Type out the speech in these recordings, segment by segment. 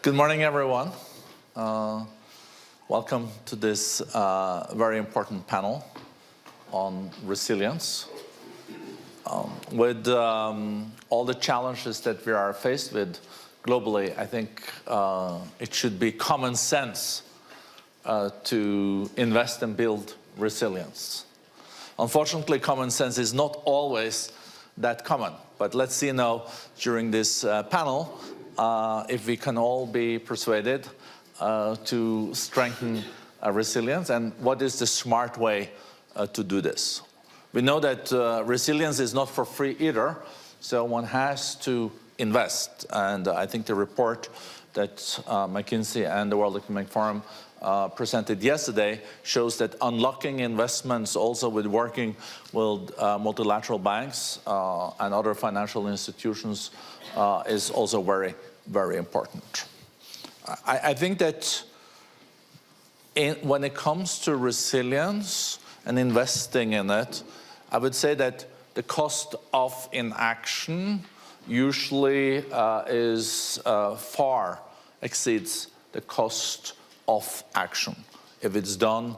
Good morning, everyone. Welcome to this very important panel on resilience. With all the challenges that we are faced with globally, I think it should be common sense to invest and build resilience. Unfortunately, common sense is not always that common, but let's see now during this panel if we can all be persuaded to strengthen resilience and what is the smart way to do this. We know that resilience is not for free either, so one has to invest. And I think the report that McKinsey and the World Economic Forum presented yesterday shows that unlocking investments also with working with multilateral banks and other financial institutions is also very, very important. I think that when it comes to resilience and investing in it, I would say that the cost of inaction usually far exceeds the cost of action if it's done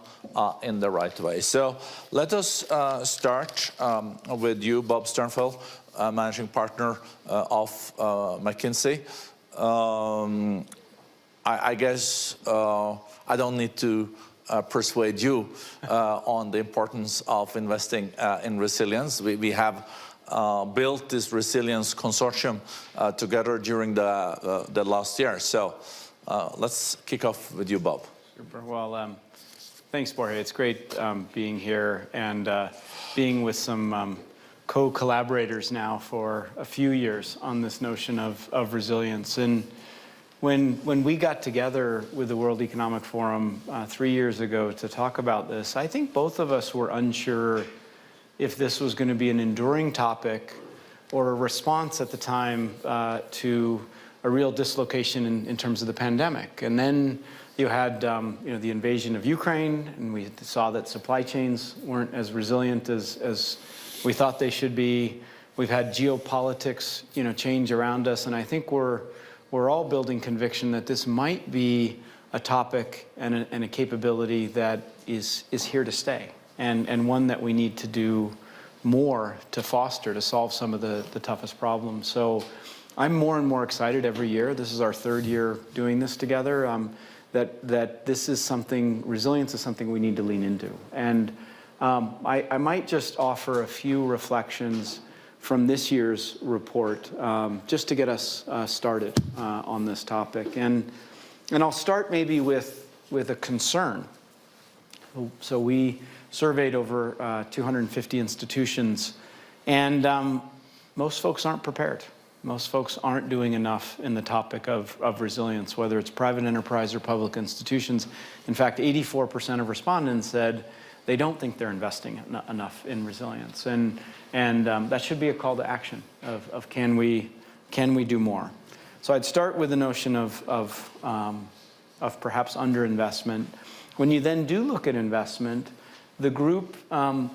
in the right way. So let us start with you, Bob Sternfels, managing partner of McKinsey. I guess I don't need to persuade you on the importance of investing in resilience. We have built this resilience consortium together during the last year. So let's kick off with you, Bob. Super. Well, thanks, Børge. It's great being here and being with some co-collaborators now for a few years on this notion of resilience. And when we got together with the World Economic Forum 3 years ago to talk about this, I think both of us were unsure if this was going to be an enduring topic or a response at the time to a real dislocation in terms of the pandemic. And then you had the invasion of Ukraine, and we saw that supply chains weren't as resilient as we thought they should be. We've had geopolitics change around us, and I think we're all building conviction that this might be a topic and a capability that is here to stay, and one that we need to do more to foster, to solve some of the toughest problems. So I'm more and more excited every year. This is our third year doing this together, that this is something, resilience is something we need to lean into. And I might just offer a few reflections from this year's report, just to get us started on this topic. And I'll start maybe with a concern. So we surveyed over 250 institutions, and most folks aren't prepared. Most folks aren't doing enough in the topic of resilience, whether it's private enterprise or public institutions. In fact, 84% of respondents said they don't think they're investing enough in resilience. And that should be a call to action of can we do more? So I'd start with the notion of perhaps underinvestment. When you then do look at investment, the group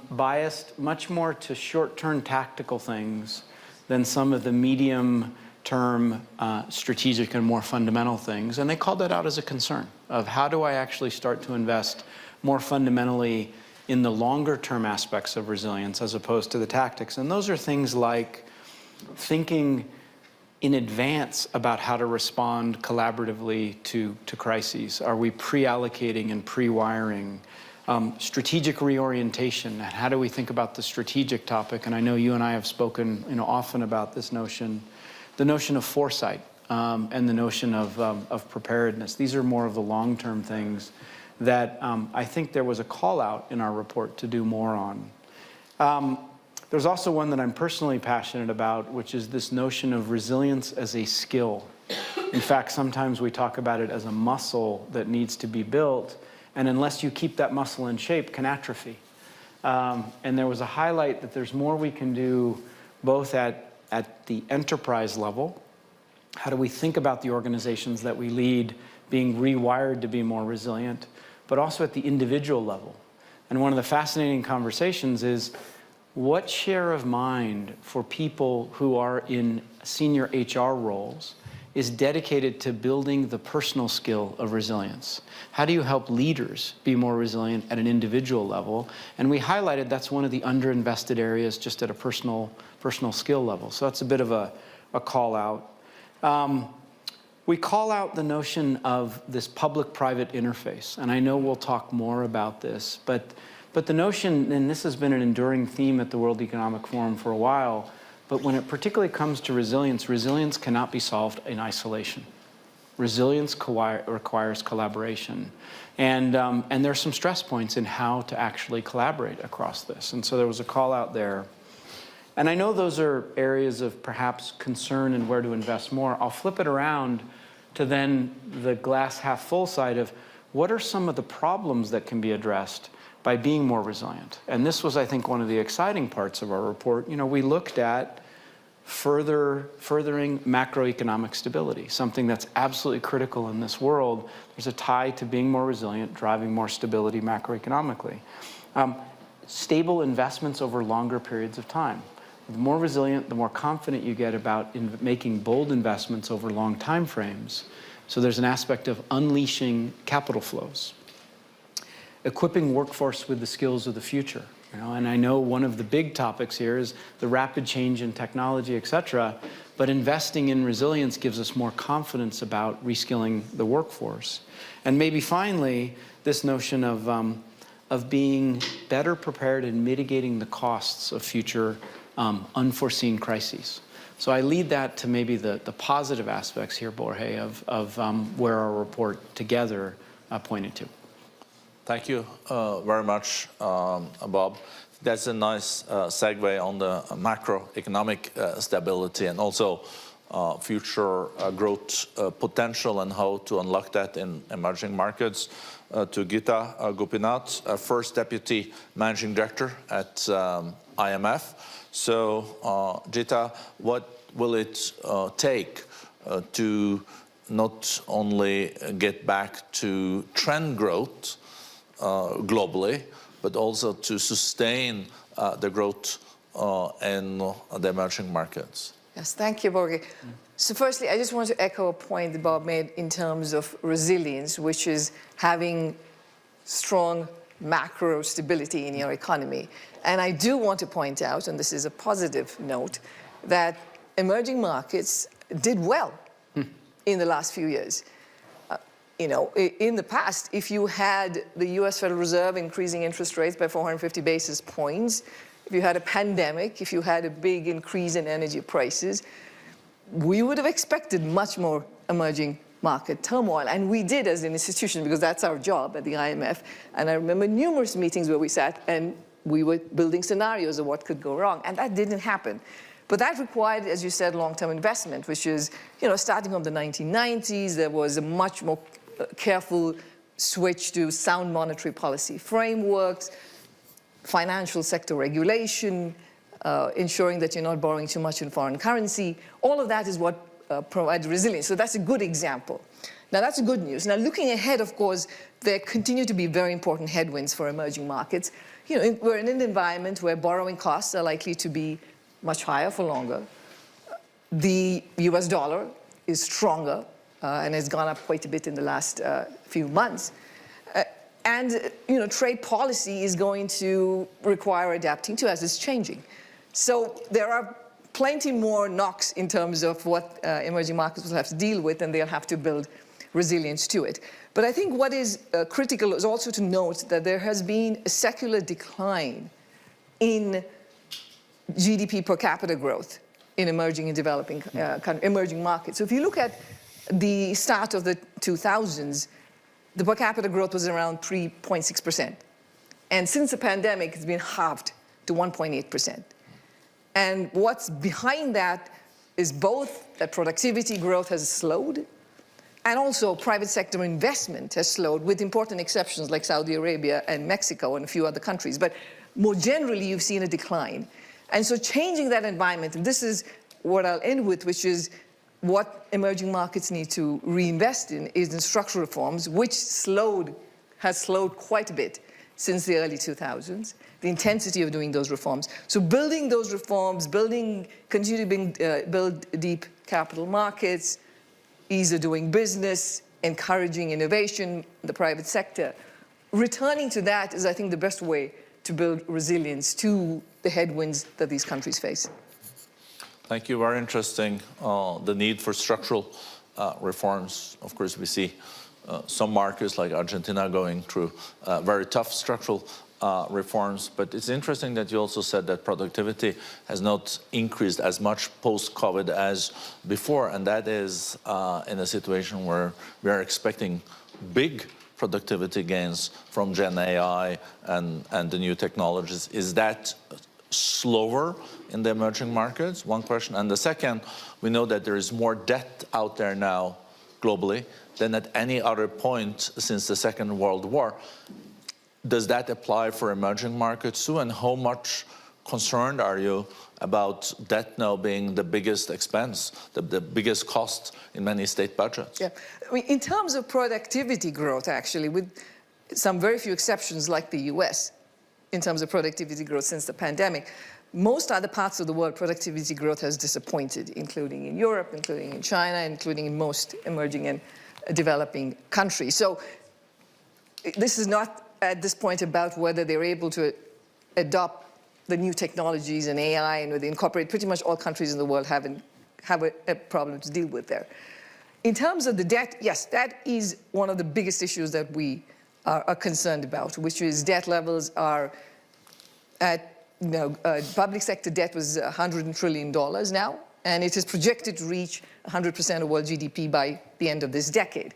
biased much more to short-term tactical things than some of the medium-term strategic and more fundamental things. And they called that out as a concern of how do I actually start to invest more fundamentally in the longer-term aspects of resilience as opposed to the tactics. And those are things like thinking in advance about how to respond collaboratively to crises. Are we pre-allocating and pre-wiring? Strategic reorientation, and how do we think about the strategic topic? And I know you and I have spoken often about this notion, the notion of foresight and the notion of preparedness. These are more of the long-term things that I think there was a call out in our report to do more on. There's also one that I'm personally passionate about, which is this notion of resilience as a skill. In fact, sometimes we talk about it as a muscle that needs to be built, and unless you keep that muscle in shape, can atrophy. And there was a highlight that there's more we can do both at the enterprise level. How do we think about the organizations that we lead being rewired to be more resilient, but also at the individual level. And one of the fascinating conversations is what share of mind for people who are in senior HR roles is dedicated to building the personal skill of resilience. How do you help leaders be more resilient at an individual level? And we highlighted that's one of the underinvested areas just at a personal skill level. So that's a bit of a call out. We call out the notion of this public-private interface, and I know we'll talk more about this, but the notion, and this has been an enduring theme at the World Economic Forum for a while, but when it particularly comes to resilience, resilience cannot be solved in isolation. Resilience requires collaboration. And there are some stress points in how to actually collaborate across this. And so there was a call out there. And I know those are areas of perhaps concern and where to invest more. I'll flip it around to then the glass half full side of what are some of the problems that can be addressed by being more resilient. And this was, I think, one of the exciting parts of our report. You know, we looked at furthering macroeconomic stability, something that's absolutely critical in this world. There's a tie to being more resilient, driving more stability macroeconomically. Stable investments over longer periods of time. The more resilient, the more confident you get about making bold investments over long time frames. So there's an aspect of unleashing capital flows. Equipping workforce with the skills of the future. You know, and I know one of the big topics here is the rapid change in technology, et cetera, but investing in resilience gives us more confidence about reskilling the workforce. And maybe finally, this notion of being better prepared and mitigating the costs of future unforeseen crises. So I lead that to maybe the positive aspects here, Børge, of where our report together pointed to. Thank you very much, Bob. That's a nice segue on the macroeconomic stability and also future growth potential and how to unlock that in emerging markets. To Gita Gopinath, First Deputy Managing Director at IMF. So, Gita, what will it take to not only get back to trend growth globally, but also to sustain the growth in the emerging markets? Yes, thank you, Børge. So firstly, I just want to echo a point that Bob made in terms of resilience, which is having strong macro stability in your economy. And I do want to point out, and this is a positive note, that emerging markets did well in the last few years. You know, in the past, if you had the US Federal Reserve increasing interest rates by 450 basis points, if you had a pandemic, if you had a big increase in energy prices, we would have expected much more emerging market turmoil. And we did as an institution, because that's our job at the IMF. And I remember numerous meetings where we sat and we were building scenarios of what could go wrong. And that didn't happen. But that required, as you said, long-term investment, which is, you know, starting from the 1990s, there was a much more careful switch to sound monetary policy frameworks, financial sector regulation, ensuring that you're not borrowing too much in foreign currency. All of that is what provides resilience. So that's a good example. Now, that's good news. Now, looking ahead, of course, there continue to be very important headwinds for emerging markets. You know, we're in an environment where borrowing costs are likely to be much higher for longer. The US dollar is stronger and has gone up quite a bit in the last few months. And you know, trade policy is going to require adapting to as it's changing. So there are plenty more knocks in terms of what emerging markets will have to deal with, and they'll have to build resilience to it. But I think what is critical is also to note that there has been a secular decline in GDP per capita growth in emerging and developing emerging markets. So if you look at the start of the 2000s, the per capita growth was around 3.6%. And since the pandemic, it's been halved to 1.8%. And what's behind that is both that productivity growth has slowed, and also private sector investment has slowed, with important exceptions like Saudi Arabia and Mexico and a few other countries. But more generally, you've seen a decline. And so changing that environment, and this is what I'll end with, which is what emerging markets need to reinvest in, is in structural reforms, which has slowed quite a bit since the early 2000s, the intensity of doing those reforms. So building those reforms, continue to build deep capital markets, ease of doing business, encouraging innovation in the private sector. Returning to that is, I think, the best way to build resilience to the headwinds that these countries face. Thank you. Very interesting. The need for structural reforms. Of course, we see some markets like Argentina going through very tough structural reforms. But it's interesting that you also said that productivity has not increased as much post-COVID as before. And that is in a situation where we are expecting big productivity gains from Gen AI and the new technologies. Is that slower in the emerging markets? One question. And the second, we know that there is more debt out there now globally than at any other point since the Second World War. Does that apply for emerging markets too? And how much concerned are you about debt now being the biggest expense, the biggest cost in many state budgets? Yeah, I mean, in terms of productivity growth, actually, with some very few exceptions like the US, in terms of productivity growth since the pandemic, most other parts of the world, productivity growth has disappointed, including in Europe, including in China, including in most emerging and developing countries. So this is not at this point about whether they're able to adopt the new technologies and AI and whether they incorporate. Pretty much all countries in the world have a problem to deal with there. In terms of the debt, yes, that is one of the biggest issues that we are concerned about, which is debt levels are at, public sector debt was $100 trillion now, and it is projected to reach 100% of world GDP by the end of this decade.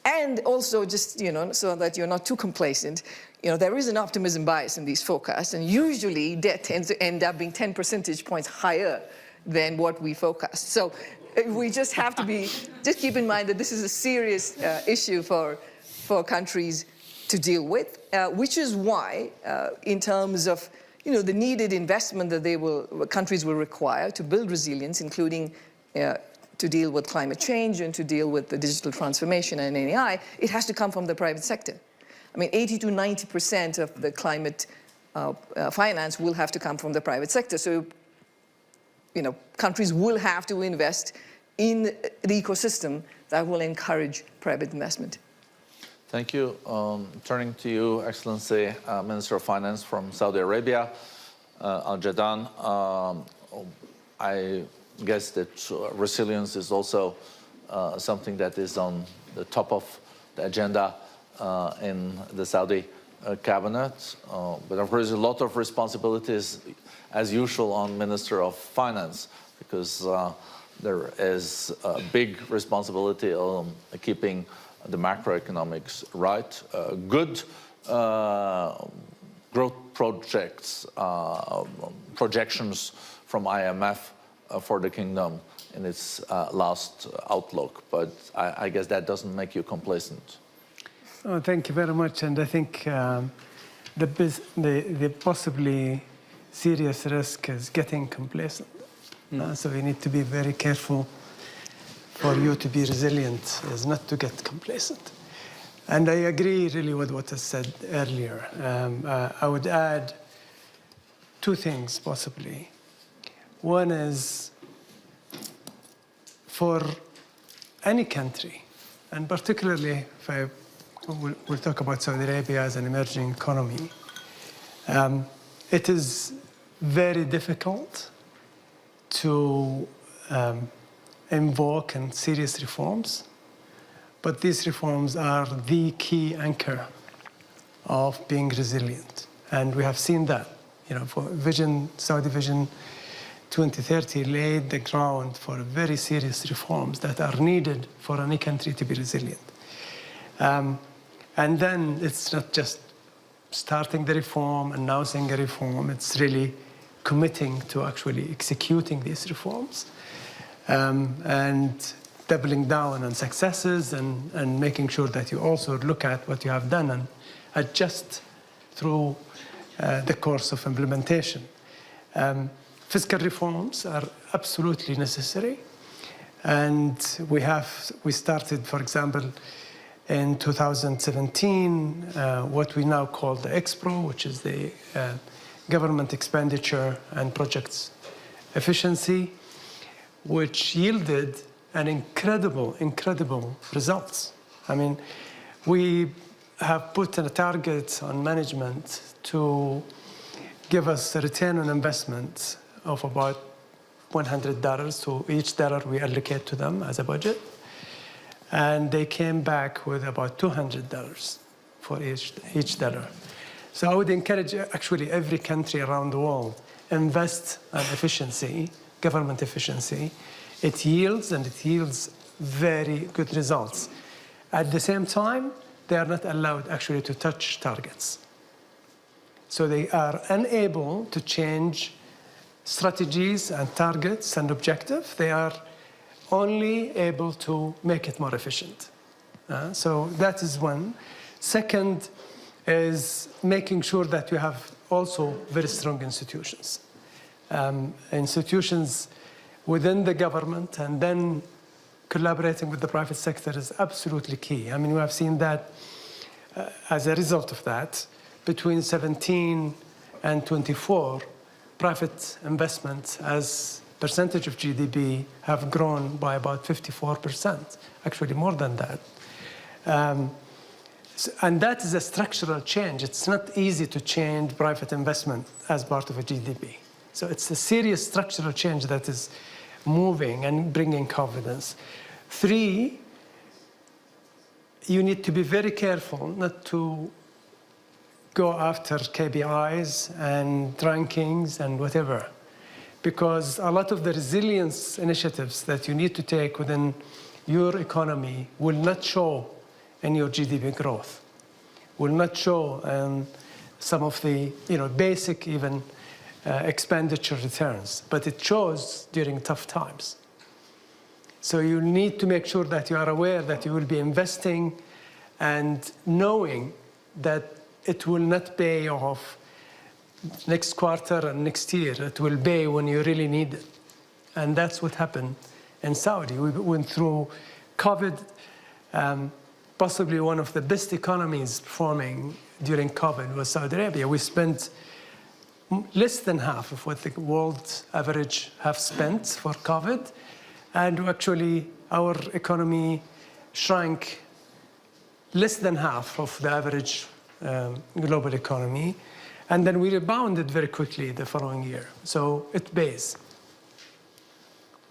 And also, just so that you're not too complacent, there is an optimism bias in these forecasts, and usually debt tends to end up being 10 percentage points higher than what we forecast. So we just have to just keep in mind that this is a serious issue for countries to deal with, which is why, in terms of the needed investment that countries will require to build resilience, including to deal with climate change and to deal with the digital transformation and AI, it has to come from the private sector. I mean, 80 to 90% of the climate finance will have to come from the private sector. So, countries will have to invest in the ecosystem that will encourage private investment. Thank you. Turning to you, Excellency, Minister of Finance from Saudi Arabia, Aljadaan. I guess that resilience is also something that is on the top of the agenda in the Saudi cabinet. But of course, a lot of responsibilities, as usual, on Minister of Finance, because there is a big responsibility on keeping the macroeconomics right. Good growth projects, projections from IMF for the kingdom in its last outlook, but I guess that doesn't make you complacent. Oh, thank you very much, and I think the possibly serious risk is getting complacent. So we need to be very careful. For you to be resilient is not to get complacent. And I agree really with what I said earlier. I would add two things possibly. One is for any country, and particularly if we'll talk about Saudi Arabia as an emerging economy, it is very difficult to invoke and serious reforms, but these reforms are the key anchor of being resilient. And we have seen that, for Saudi Vision 2030 laid the ground for very serious reforms that are needed for any country to be resilient. And then it's not just starting the reform, announcing a reform, it's really committing to actually executing these reforms. And doubling down on successes and making sure that you also look at what you have done and adjust through the course of implementation. Fiscal reforms are absolutely necessary. And we started, for example, in 2017, what we now call the EXPRO, which is the Government Expenditure and Projects Efficiency, which yielded and incredible results. I mean, we have put a target on management to give us a return on investment of about $100 to each dollar we allocate to them as a budget. And they came back with about $200 for each dollar. So I would encourage actually every country around the world invest in efficiency, government efficiency. It yields, and it yields very good results. At the same time, they are not allowed actually to touch targets. So they are unable to change strategies and targets and objectives. They are only able to make it more efficient. So that is one. Second is making sure that you have also very strong institutions. Institutions within the government and then collaborating with the private sector is absolutely key. I mean, we have seen that as a result of that, between 17 and 24, private investment as percentage of GDP have grown by about 54%, actually more than that. And that is a structural change. It's not easy to change private investment as part of a GDP. So it's a serious structural change that is moving and bringing confidence. 3, you need to be very careful not to go after KPIs and rankings and whatever, because a lot of the resilience initiatives that you need to take within your economy will not show in your GDP growth, will not show some of the basic even expenditure returns, but it shows during tough times. So you need to make sure that you are aware that you will be investing and knowing that it will not pay off next quarter and next year. It will pay when you really need it. And that's what happened in Saudi. We went through COVID, possibly one of the best economies performing during COVID was Saudi Arabia. We spent less than half of what the world average have spent for COVID. And actually, our economy shrank less than half of the average global economy. And then we rebounded very quickly the following year. So it pays.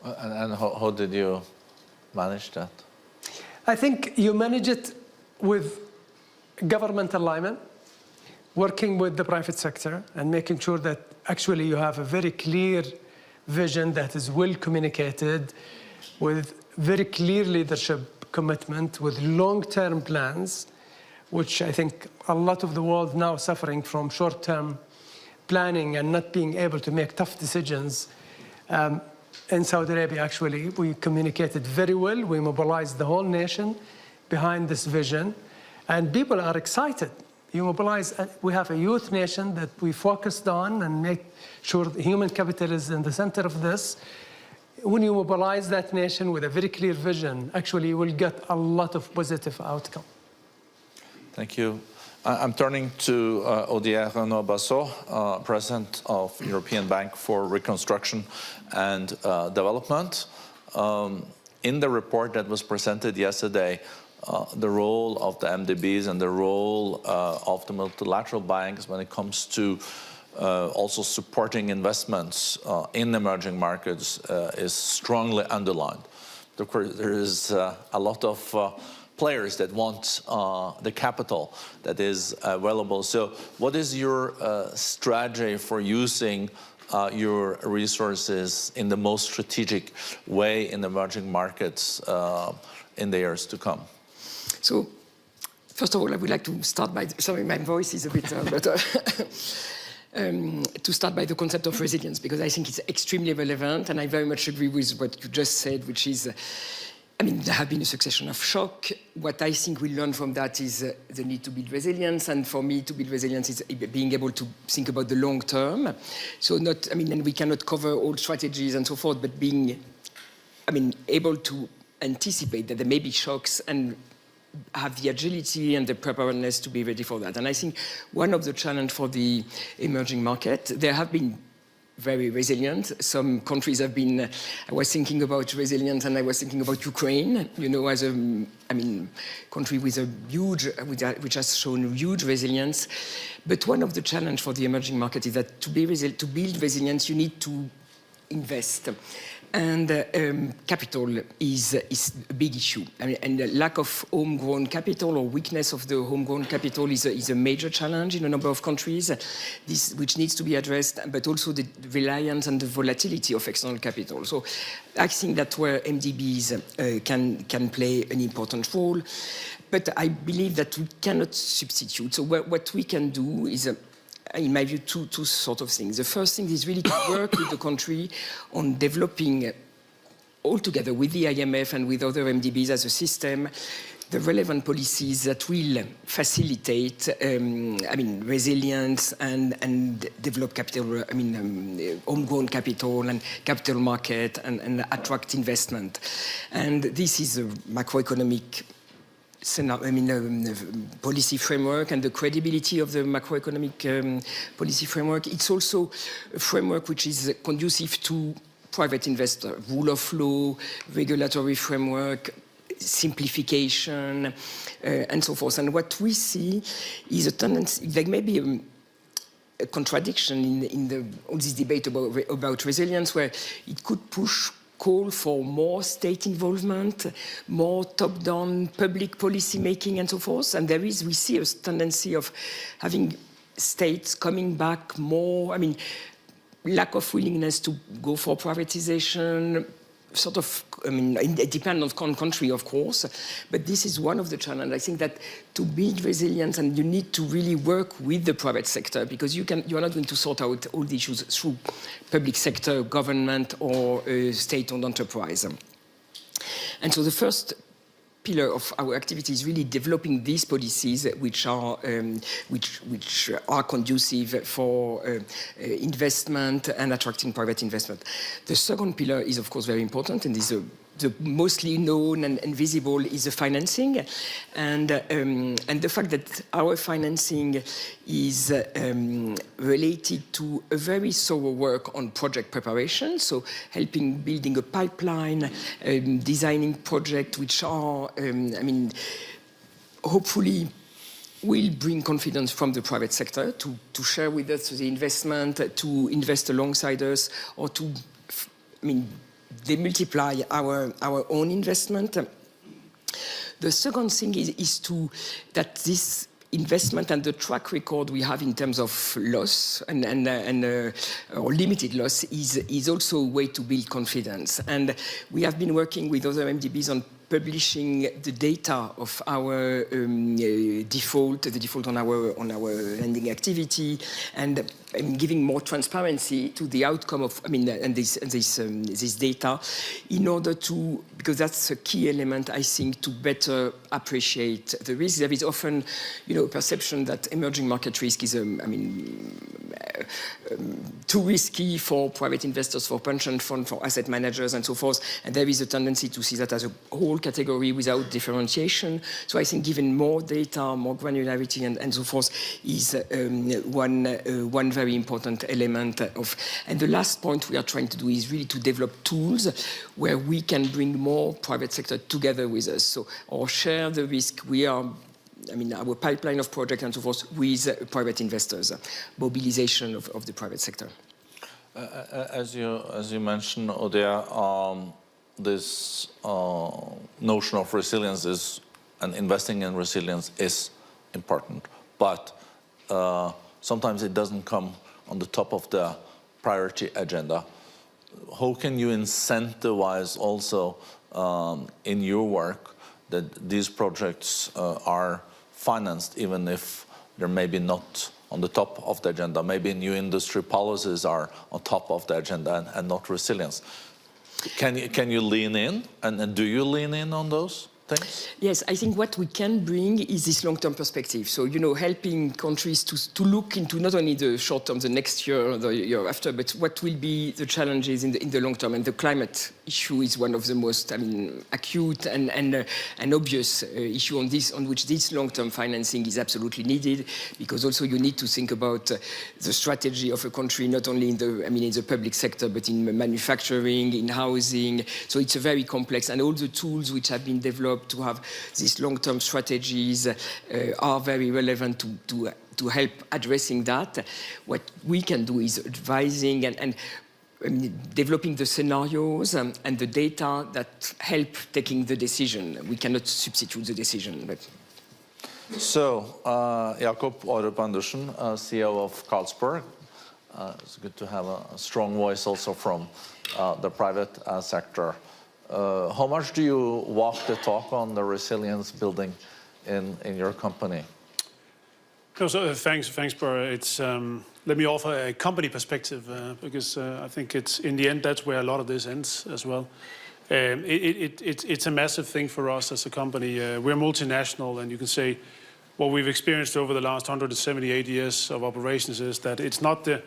And how did you manage that? I think you manage it with government alignment, working with the private sector, and making sure that actually you have a very clear vision that is well communicated, with very clear leadership commitment, with long-term plans, which I think a lot of the world now suffering from short-term planning and not being able to make tough decisions. In Saudi Arabia, actually, we communicated very well. We mobilized the whole nation behind this vision, and people are excited. You mobilize, we have a youth nation that we focused on and make sure human capital is in the center of this. When you mobilize that nation with a very clear vision, actually you will get a lot of positive outcome. Thank you. I'm turning to Odile Renaud-Basso, President of European Bank for Reconstruction and Development. In the report that was presented yesterday, the role of the MDBs and the role of the multilateral banks when it comes to also supporting investments in emerging markets is strongly underlined. Of course, there is a lot of players that want the capital that is available. So what is your strategy for using your resources in the most strategic way in emerging markets in the years to come? So, first of all, I would like to start by, sorry, my voice is a bit, to start by the concept of resilience, because I think it's extremely relevant, and I very much agree with what you just said, which is, I mean, there have been a succession of shock. What I think we learn from that is the need to build resilience, and for me, to build resilience is being able to think about the long term. So not, I mean, and we cannot cover all strategies and so forth, but being, I mean, able to anticipate that there may be shocks and have the agility and the preparedness to be ready for that. And I think one of the challenges for the emerging market, there have been very resilient. Some countries have been, I was thinking about resilience and I was thinking about Ukraine, you know, as a, country with a huge, which has shown huge resilience. But one of the challenges for the emerging market is that to build resilience, you need to invest. And capital is a big issue. And the lack of homegrown capital or weakness of the homegrown capital is a major challenge in a number of countries, which needs to be addressed, but also the reliance and the volatility of external capital. So I think that's where MDBs can play an important role. But I believe that we cannot substitute. So what we can do is in my view, two sort of things. The first thing is really to work with the country on developing, all together with the IMF and with other MDBs as a system, the relevant policies that will facilitate, resilience and develop capital, homegrown capital and capital market and attract investment. And this is a macroeconomic policy framework and the credibility of the macroeconomic policy framework. It's also a framework which is conducive to private investor, rule of law, regulatory framework, simplification, and so forth. And what we see is a tendency, like maybe a contradiction in all this debate about resilience, where it could call for more state involvement, more top-down public policy making and so forth. And we see a tendency of having states coming back more, lack of willingness to go for privatization, sort of, it depends on country, of course, but this is one of the challenges. I think that to build resilience, and you need to really work with the private sector, because you are not going to sort out all the issues through public sector, government, or state-owned enterprise. And so the first pillar of our activity is really developing these policies which are conducive for investment and attracting private investment. The second pillar is, of course, very important, and is the mostly known and visible is the financing, and the fact that our financing is related to a very thorough work on project preparation, so helping building a pipeline, designing projects which are, hopefully will bring confidence from the private sector to share with us the investment, to invest alongside us, or to, they multiply our own investment. The second thing is that this investment and the track record we have in terms of loss or limited loss is also a way to build confidence. And we have been working with other MDBs on publishing the data of our the default on our lending activity, and giving more transparency to the outcome of this data, in order to, because that's a key element, I think, to better appreciate the risk. There is often, a perception that emerging market risk is too risky for private investors, for pension funds, for asset managers, and so forth. And there is a tendency to see that as a whole category without differentiation. So I think giving more data, more granularity, and so forth is one very important element of. And the last point we are trying to do is really to develop tools where we can bring more private sector together with us, or share the risk. We are, our pipeline of projects and so forth with private investors, mobilization of the private sector. As you mentioned, Odile, this notion of resilience and investing in resilience is important, but sometimes it doesn't come on the top of the priority agenda. How can you incentivize also in your work that these projects are financed, even if they're maybe not on the top of the agenda? Maybe new industry policies are on top of the agenda and not resilience. Can you lean in, and do you lean in on those things? Yes, I think what we can bring is this long-term perspective. So, you know, helping countries to look into not only the short term, the next year, the year after, but what will be the challenges in the long term. And the climate issue is one of the most, acute and obvious issue on which this long-term financing is absolutely needed, because also you need to think about the strategy of a country, not only in the public sector, but in manufacturing, in housing. So it's a very complex, and all the tools which have been developed to have these long-term strategies are very relevant to help addressing that. What we can do is advising and developing the scenarios and the data that help taking the decision. We cannot substitute the decision. But. So, Jakob Aarup-Andersen, CEO of Carlsberg. It's good to have a strong voice also from the private sector. How much do you walk the talk on the resilience building in your company? No, so thanks, Børge. It's let me offer a company perspective because I think it's in the end that's where a lot of this ends as well. It's a massive thing for us as a company. We're multinational, and you can say what we've experienced over the last 178 years of operations is that it's not the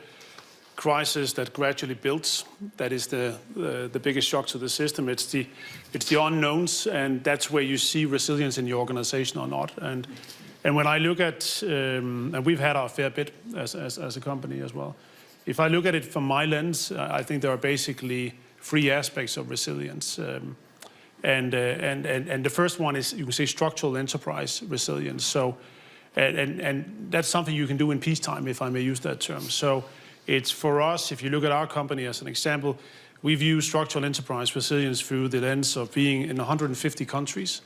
crisis that gradually builds that is the biggest shock to the system. It's the unknowns, and that's where you see resilience in your organization or not. And when I look at and we've had our fair bit as a company as well. If I look at it from my lens, I think there are basically three aspects of resilience. And the first one is, you can say, structural enterprise resilience. So, and that's something you can do in peacetime, if I may use that term. So it's for us, if you look at our company as an example, we view structural enterprise resilience through the lens of being in 150 countries,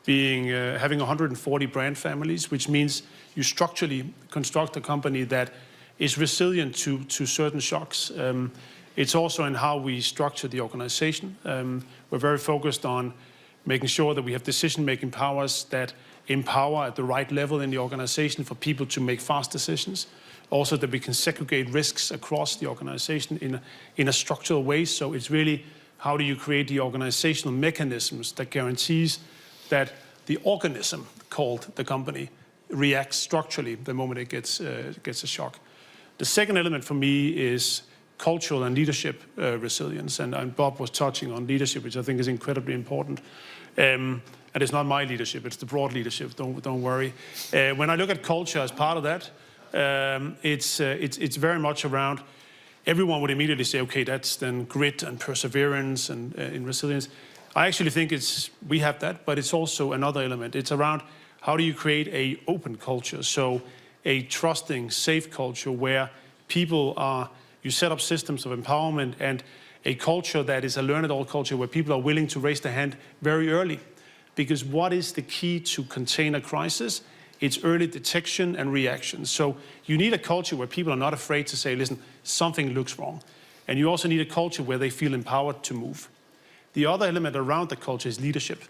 having 140 brand families, which means you structurally construct a company that is resilient to certain shocks. It's also in how we structure the organization. We're very focused on making sure that we have decision-making powers that empower at the right level in the organization for people to make fast decisions. Also that we can segregate risks across the organization in a structural way. So it's really how do you create the organizational mechanisms that guarantees that the organism called the company reacts structurally the moment it gets a shock. The second element for me is cultural and leadership resilience, and Bob was touching on leadership, which I think is incredibly important. And it's not my leadership; it's the broad leadership. Don't worry. When I look at culture as part of that, it's very much around. Everyone would immediately say, okay, that's then grit and perseverance and in resilience. I actually think we have that, but it's also another element. It's around how do you create an open culture, so a trusting, safe culture where you set up systems of empowerment and a culture that is a learn-it-all culture where people are willing to raise their hand very early. Because what is the key to contain a crisis? It's early detection and reaction. So you need a culture where people are not afraid to say, listen, something looks wrong. And you also need a culture where they feel empowered to move. The other element around the culture is leadership.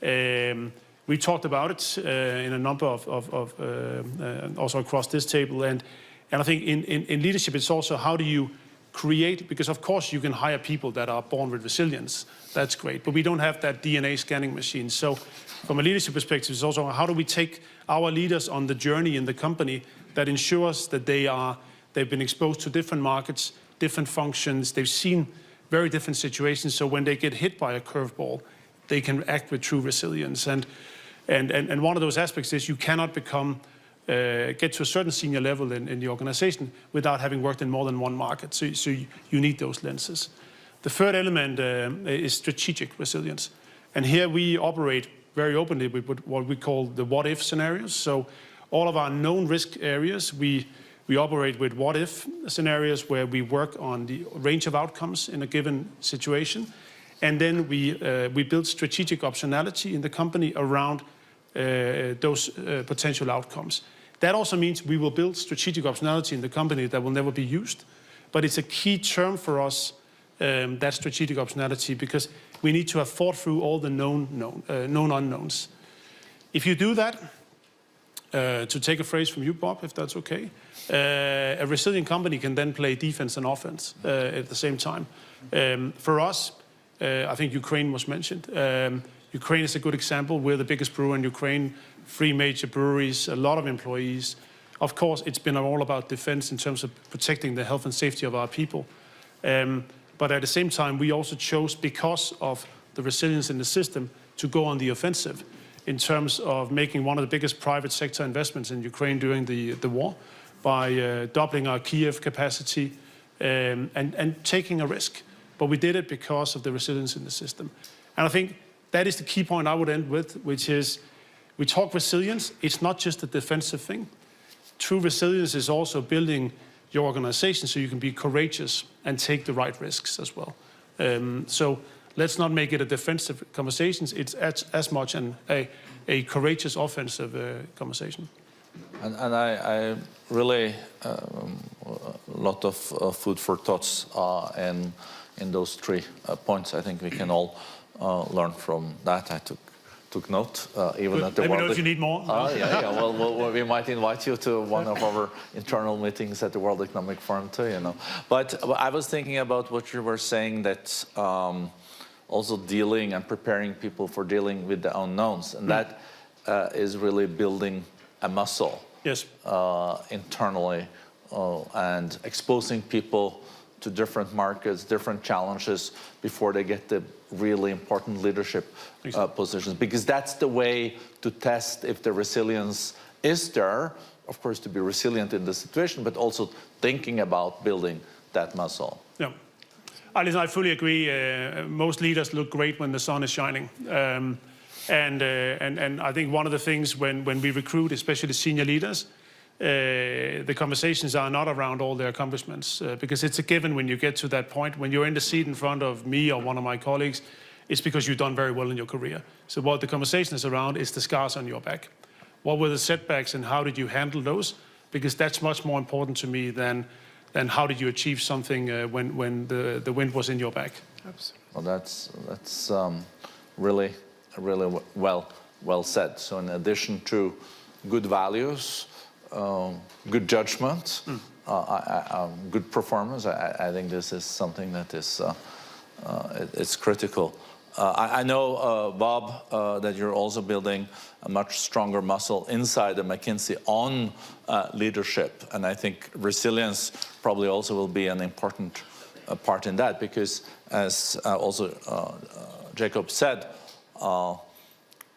We talked about it in a number of also across this table. And I think in leadership, it's also how do you create, because of course you can hire people that are born with resilience. That's great, but we don't have that DNA scanning machine. So from a leadership perspective, it's also how do we take our leaders on the journey in the company that ensures that they've been exposed to different markets, different functions, they've seen very different situations. So when they get hit by a curveball, they can act with true resilience. And one of those aspects is you cannot get to a certain senior level in the organization without having worked in more than one market. So you need those lenses. The third element is strategic resilience. And here we operate very openly with what we call the what-if scenarios. So all of our known risk areas, we operate with what-if scenarios where we work on the range of outcomes in a given situation. And then we build strategic optionality in the company around those potential outcomes. That also means we will build strategic optionality in the company that will never be used. But it's a key term for us, that strategic optionality, because we need to have thought through all the known unknowns. If you do that, to take a phrase from you, Bob, if that's okay, a resilient company can then play defense and offense at the same time. For us, I think Ukraine was mentioned. Ukraine is a good example. We're the biggest brewer in Ukraine, 3 major breweries, a lot of employees. Of course, it's been all about defense in terms of protecting the health and safety of our people. But at the same time, we also chose, because of the resilience in the system, to go on the offensive in terms of making one of the biggest private sector investments in Ukraine during the war by doubling our Kiev capacity and taking a risk. But we did it because of the resilience in the system. And I think that is the key point I would end with, which is we talk resilience. It's not just a defensive thing. True resilience is also building your organization so you can be courageous and take the right risks as well. So let's not make it a defensive conversation. It's as much a courageous offensive conversation. And I really a lot of food for thoughts in those 3 points. I think we can all learn from that. I took note, even Good. at the Let me World. know if you need more. Yeah. Well, we might invite you to one of our internal meetings at the World Economic Forum too. But I was thinking about what you were saying, that also dealing and preparing people for dealing with the unknowns, and that is really building a muscle. Yes. Internally, and exposing people to different markets, different challenges before they get the really important leadership positions. Because that's the way to test if the resilience is there, of course, to be resilient in the situation, but also thinking about building that muscle. Yeah. Listen, I fully agree. Most leaders look great when the sun is shining. And I think one of the things when we recruit, especially senior leaders, the conversations are not around all their accomplishments, because it's a given when you get to that point. When you're in the seat in front of me or one of my colleagues, it's because you've done very well in your career. So what the conversation is around is the scars on your back. What were the setbacks and how did you handle those? Because that's much more important to me than how did you achieve something when the wind was in your back. Absolutely. Well, that's really well said. So in addition to good values, good judgment, good performance, I think this is something that is it's critical. I know, Bob, that you're also building a much stronger muscle inside the McKinsey on leadership, and I think resilience probably also will be an important part in that, because as also Jacob said,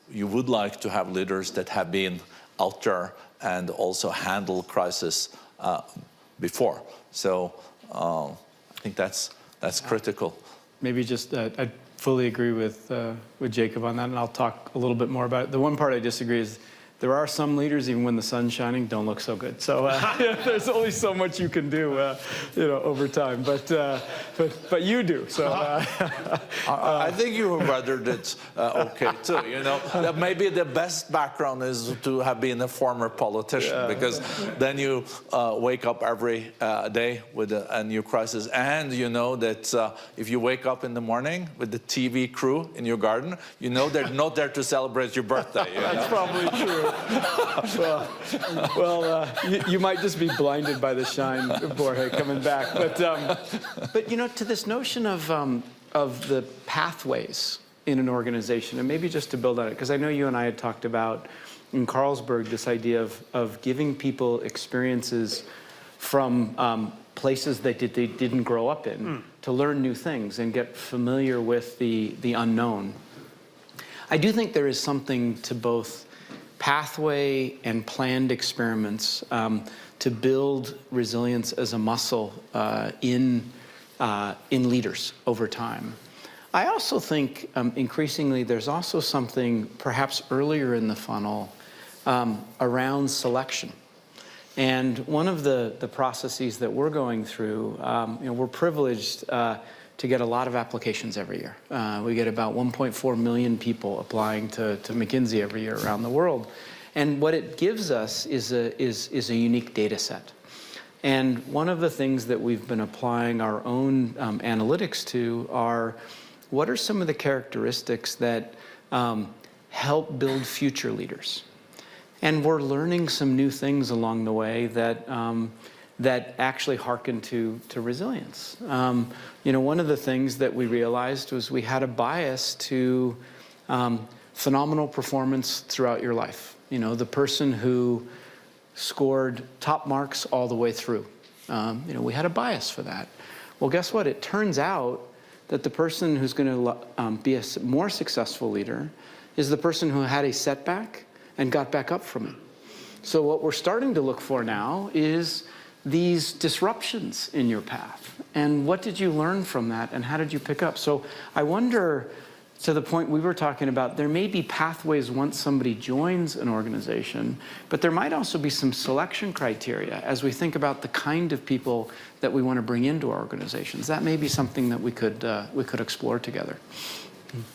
you would like to have leaders that have been out there and also handle crisis before. So I think that's critical. Maybe just I fully agree with Jacob on that, and I'll talk a little bit more about it. The one part I disagree is there are some leaders, even when the sun's shining, don't look so good. So there's only so much you can do, over time. But you do. So I think you weathered it okay too. That maybe the best background is to have been a former politician, because then you wake up every day with a new crisis, and you know that if you wake up in the morning with the TV crew in your garden, you know they're not there to celebrate your birthday. That's probably true. Well, you might just be blinded by the shine, Børge, coming back. But to this notion of the pathways in an organization, and maybe just to build on it, because I know you and I had talked about in Carlsberg this idea of giving people experiences from places that they didn't grow up in to learn new things and get familiar with the unknown. I do think there is something to both pathway and planned experiments to build resilience as a muscle in leaders over time. I also think increasingly there's also something perhaps earlier in the funnel around selection. And one of the processes that we're going through, we're privileged to get a lot of applications every year. We get about 1.4 million people applying to McKinsey every year around the world. And what it gives us is a unique data set. And one of the things that we've been applying our own analytics to are, what are some of the characteristics that help build future leaders? And we're learning some new things along the way that actually hearken to resilience. One of the things that we realized was we had a bias to phenomenal performance throughout your life. You know, the person who scored top marks all the way through. You know, we had a bias for that. Well, guess what? It turns out that the person who's going to be a more successful leader is the person who had a setback and got back up from it. So what we're starting to look for now is these disruptions in your path. And what did you learn from that, and how did you pick up? So I wonder, to the point we were talking about, there may be pathways once somebody joins an organization, but there might also be some selection criteria as we think about the kind of people that we want to bring into our organizations. That may be something that we could explore together.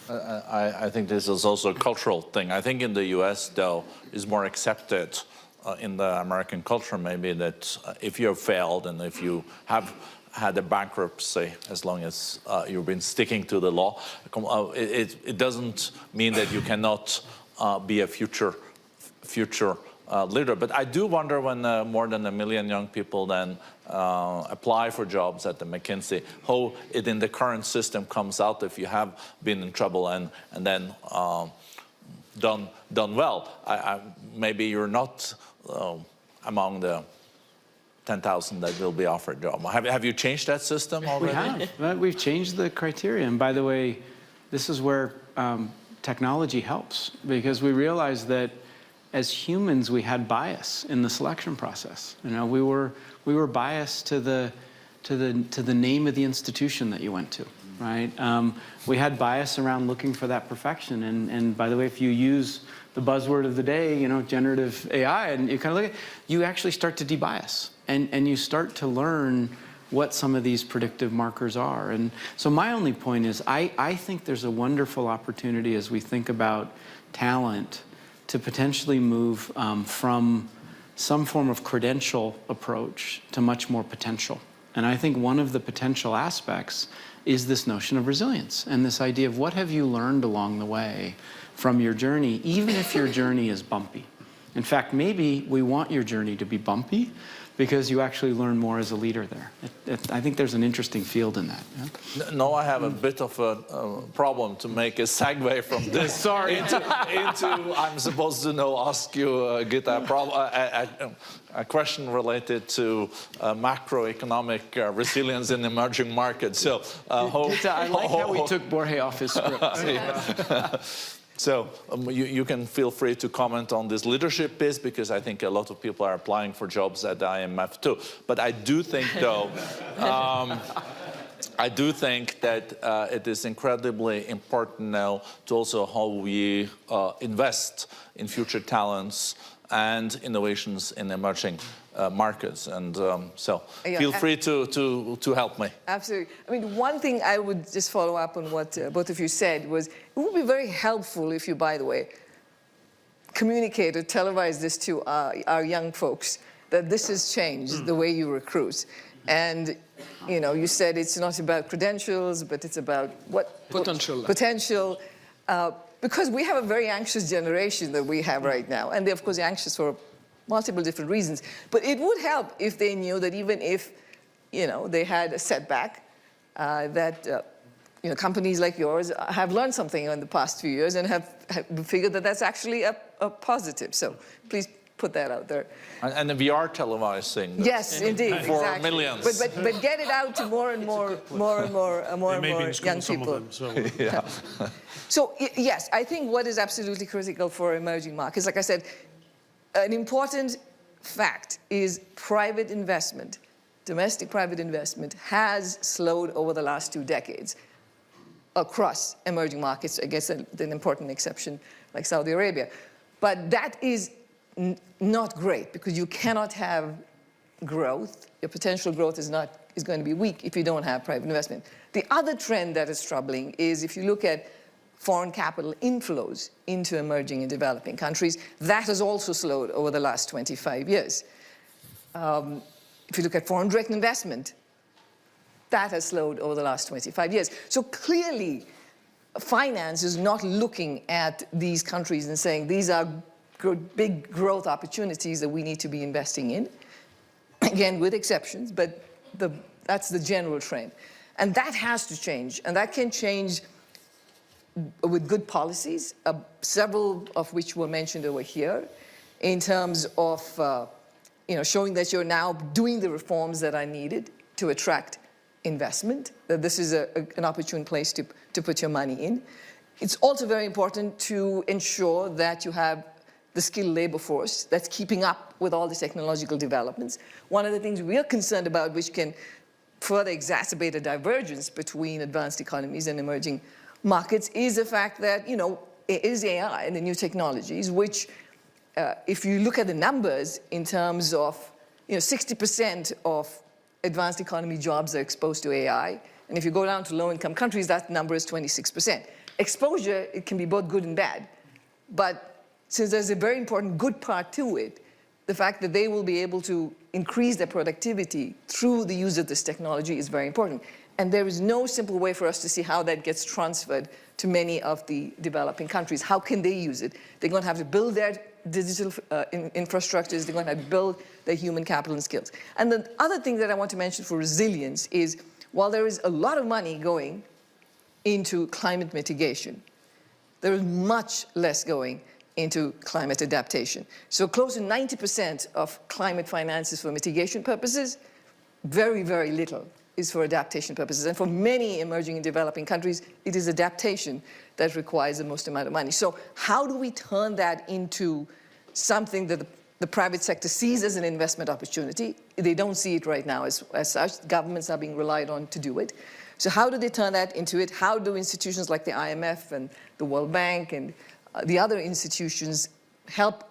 I think this is also a cultural thing. I think in the US, though, is more accepted in the American culture maybe that if you have failed and if you have had a bankruptcy, as long as you've been sticking to the law, it doesn't mean that you cannot be a future leader. But I do wonder when more than 1 million young people then apply for jobs at the McKinsey, how it in the current system comes out if you have been in trouble and then done well. Maybe you're not among the 10,000 that will be offered a job. Have you changed that system already? We have. We've changed the criteria. And by the way, this is where technology helps, because we realized that as humans, we had bias in the selection process. You know, we were biased to the name of the institution that you went to, right? We had bias around looking for that perfection. And by the way, if you use the buzzword of the day, you know, generative AI, and you kind of look at, you actually start to debias, and you start to learn what some of these predictive markers are. And so my only point is, I think there's a wonderful opportunity as we think about talent to potentially move from some form of credential approach to much more potential. And I think one of the potential aspects is this notion of resilience and this idea of what have you learned along the way from your journey, even if your journey is bumpy. In fact, maybe we want your journey to be bumpy because you actually learn more as a leader there. I think there's an interesting field in that. Yeah? No, I have a bit of a problem to make a segue from this Sorry. into I'm supposed to ask you, Gita, a question related to macroeconomic resilience in emerging markets. So, Gita, I like how we took Børge off his script. So you can feel free to comment on this leadership piece, because I think a lot of people are applying for jobs at the IMF too. But I do think, though, I do think that it is incredibly important now to also how we invest in future talents and innovations in emerging markets. And so feel free to help me. Absolutely. I mean, one thing I would just follow up on what both of you said was, it would be very helpful if you, by the way, communicate or televise this to our young folks, that this has changed the way you recruit. And, you know, you said it's not about credentials, but it's about what? Potential. Potential. Because we have a very anxious generation that we have right now. And they're, of course, anxious for multiple different reasons. But it would help if they knew that even if, you know, they had a setback, that, you know, companies like yours have learned something in the past few years and have figured that that's actually a positive. So please put that out there. And we are televising this. Yes, indeed, for exactly. millions. But get it out to more and more young people. Yeah. So yes, I think what is absolutely critical for emerging markets, like I said, an important fact is private investment, domestic private investment, has slowed over the last 2 decades across emerging markets. I guess an important exception like Saudi Arabia. But that is not great, because you cannot have growth. Your potential growth is going to be weak if you don't have private investment. The other trend that is troubling is if you look at foreign capital inflows into emerging and developing countries, that has also slowed over the last 25 years. If you look at foreign direct investment, that has slowed over the last 25 years. So clearly, finance is not looking at these countries and saying, these are big growth opportunities that we need to be investing in. Again, with exceptions, but that's the general trend. And that has to change. And that can change with good policies, several of which were mentioned over here, in terms of showing that you're now doing the reforms that are needed to attract investment, that this is an opportune place to put your money in. It's also very important to ensure that you have the skilled labor force that's keeping up with all the technological developments. One of the things we are concerned about, which can further exacerbate a divergence between advanced economies and emerging markets, is the fact that, it is AI and the new technologies, which, if you look at the numbers in terms of, 60% of advanced economy jobs are exposed to AI. And if you go down to low-income countries, that number is 26%. Exposure, it can be both good and bad. But since there's a very important good part to it, the fact that they will be able to increase their productivity through the use of this technology is very important. And there is no simple way for us to see how that gets transferred to many of the developing countries. How can they use it? They're going to have to build their digital infrastructures. They're going to have to build their human capital and skills. And the other thing that I want to mention for resilience is, while there is a lot of money going into climate mitigation, there is much less going into climate adaptation. So close to 90% of climate finance is for mitigation purposes. Very, very little is for adaptation purposes. And for many emerging and developing countries, it is adaptation that requires the most amount of money. So how do we turn that into something that the private sector sees as an investment opportunity? They don't see it right now as such. Governments are being relied on to do it. So how do they turn that into it? How do institutions like the IMF and the World Bank and the other institutions help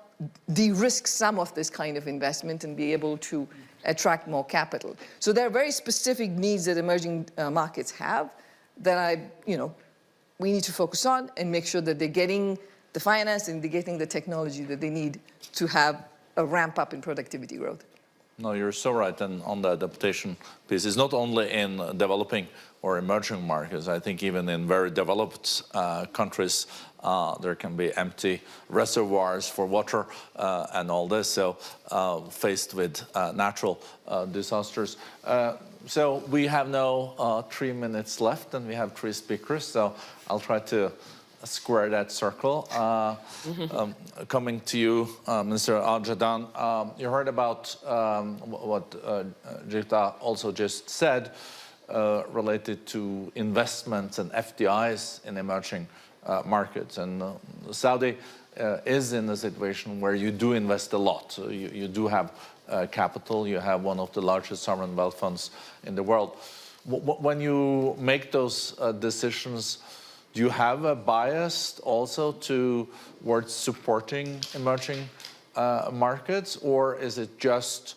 de-risk some of this kind of investment and be able to attract more capital? So there are very specific needs that emerging markets have that we need to focus on and make sure that they're getting the finance and they're getting the technology that they need to have a ramp up in productivity growth. No, you're so right. And on the adaptation piece, it's not only in developing or emerging markets. I think even in very developed countries, there can be empty reservoirs for water and all this. So faced with natural disasters. So we have now 3 minutes left and we have 3 speakers. So I'll try to square that circle. Coming to you, Mr. Aljadaan, you heard about what Gita also just said related to investments and FDIs in emerging markets. And Saudi is in a situation where you do invest a lot. So you do have capital. You have one of the largest sovereign wealth funds in the world. When you make those decisions, do you have a bias also towards supporting emerging markets, or is it just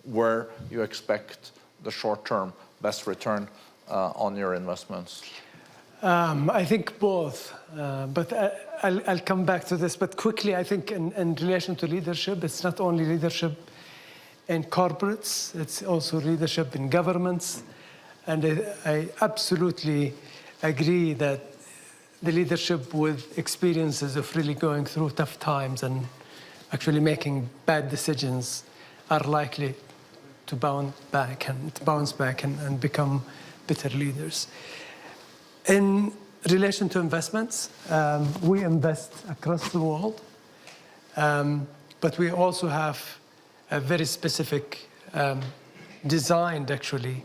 where you expect the short-term best return on your investments? I think both, but I'll come back to this. But quickly, I think in relation to leadership, it's not only leadership in corporates, it's also leadership in governments. And I absolutely agree that the leadership with experiences of really going through tough times and actually making bad decisions are likely to bounce back and become better leaders. In relation to investments, we invest across the world, but we also have a very specific designed, actually,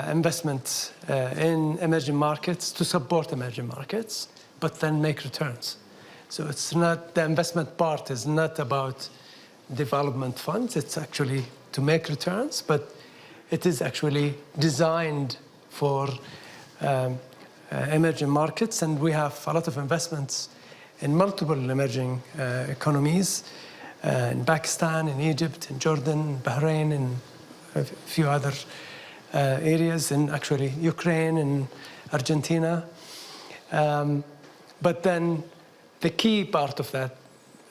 investment in emerging markets to support emerging markets, but then make returns. So it's not, the investment part is not about development funds, it's actually to make returns, but it is actually designed for emerging markets, and we have a lot of investments in multiple emerging economies, in Pakistan, in Egypt, in Jordan, Bahrain, and a few other areas, in actually Ukraine and Argentina. But then the key part of that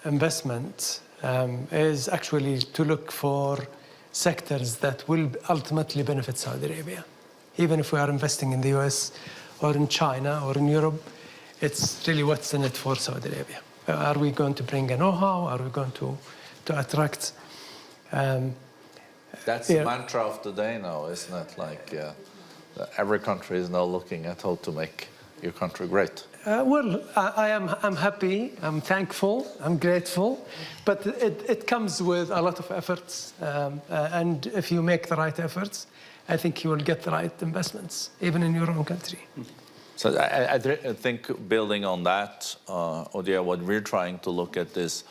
investment is actually to look for sectors that will ultimately benefit Saudi Arabia. Even if we are investing in the US or in China or in Europe, it's really what's in it for Saudi Arabia. Are we going to bring a know-how? Are we going to attract? That's the mantra of the day now, isn't it? Like Every country is now looking at how to make your country great. Well, I'm happy, I'm thankful, I'm grateful, but it comes with a lot of efforts. And if you make the right efforts, I think you will get the right investments, even in your own country. So I think building on that, Odile, what we're trying to look at is,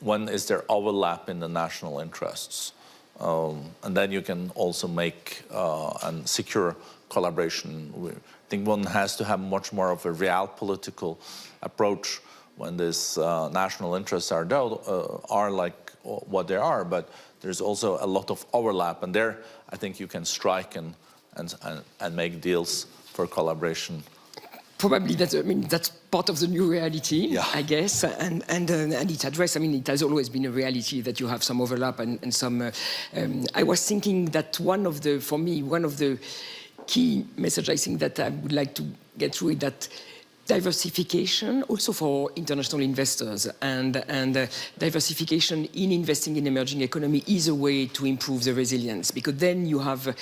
when is there overlap in the national interests? And then you can also make and secure collaboration. I think one has to have much more of a real political approach when these national interests are like what they are, but there's also a lot of overlap, and there I think you can strike and make deals for collaboration. Probably that's part of the new reality, yeah. I guess, and it's addressed. I mean, it has always been a reality that you have some overlap and some. I was thinking that one of the key message I think that I would like to get through is that diversification also for international investors and diversification in investing in emerging economy is a way to improve the resilience, because then you have,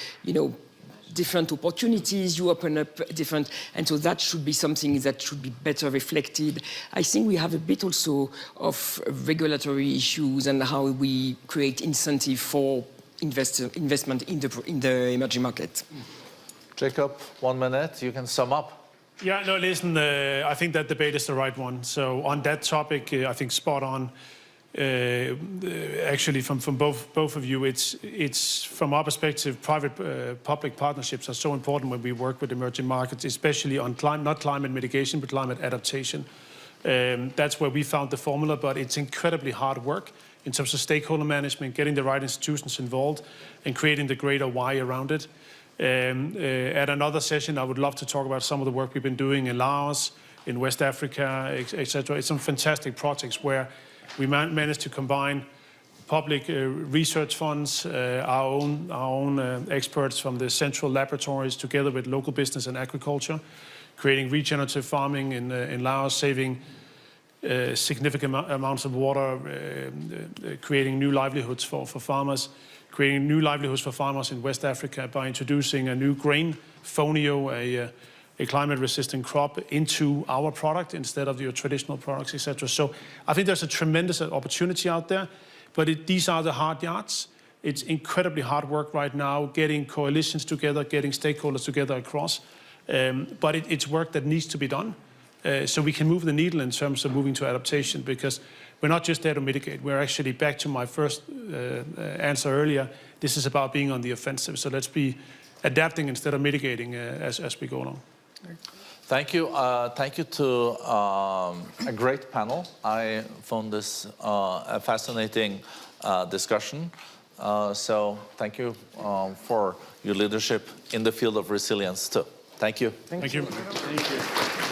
different opportunities, you open up different, and so that should be something that should be better reflected. I think we have a bit also of regulatory issues and how we create incentive for investment in the emerging market. Jacob, 1 minute, you can sum up. Yeah, no, listen, I think that debate is the right one. So on that topic, I think spot on. Actually, from both of you, it's from our perspective, private-public partnerships are so important when we work with emerging markets, especially on not climate mitigation, but climate adaptation. That's where we found the formula, but it's incredibly hard work in terms of stakeholder management, getting the right institutions involved, and creating the greater why around it. At another session, I would love to talk about some of the work we've been doing in Laos, in West Africa, etc. It's some fantastic projects where we managed to combine public research funds, our own experts from the central laboratories, together with local business and agriculture, creating regenerative farming in Laos, saving significant amounts of water, creating new livelihoods for farmers, creating new livelihoods for farmers in West Africa by introducing a new grain, fonio, a climate-resistant crop, into our product instead of your traditional products, etc. So I think there's a tremendous opportunity out there, but these are the hard yards. It's incredibly hard work right now, getting coalitions together, getting stakeholders together across. But it's work that needs to be done. So we can move the needle in terms of moving to adaptation, because we're not just there to mitigate. We're actually, back to my first answer earlier, this is about being on the offensive. So let's be adapting instead of mitigating as we go along. Thank you. Thank you to a great panel. I found this a fascinating discussion. So thank you for your leadership in the field of resilience too. Thank you. Thank you. Thank you.